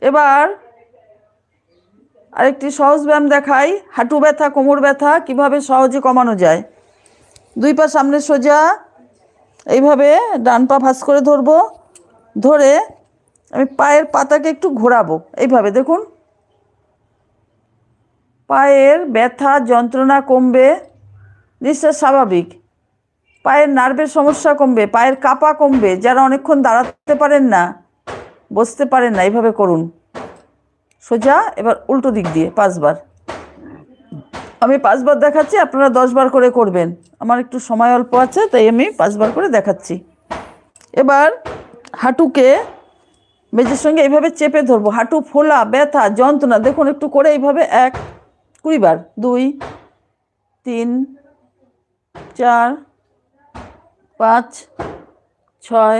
এবার আরেকটি সহজ ব্যায়াম দেখাই। হাঁটু ব্যথা, কোমর ব্যথা কিভাবে সহজে কমানো যায়। দুই পা সামনে সোজা, এইভাবে ডান পা ভাঁজ করে ধরবো, ধরে আমি পায়ের পাতাকে একটু ঘোরাবো। এইভাবে দেখুন, পায়ের ব্যথা যন্ত্রণা কমবে, নিঃশ্বাস স্বাভাবিক, পায়ের নার্ভের সমস্যা কমবে, পায়ের কাঁপা কমবে। যারা অনেকক্ষণ দাঁড়াতে পারেন না, বসতে পারেন না, এইভাবে করুন সোজা। এবার উল্টো দিক দিয়ে 5 বার, আমি 5 বার দেখাচ্ছি, আপনারা 10 বার করে করবেন। আমার একটু সময় অল্প আছে, তাই আমি 5 বার করে দেখাচ্ছি। এবার হাঁটুকে মেঝের সঙ্গে এইভাবে চেপে ধরবো, হাঁটু ফোলা, ব্যথা, যন্ত্রণা দেখুন একটু করে এইভাবে 1 20 বার, 2 3 4 5 6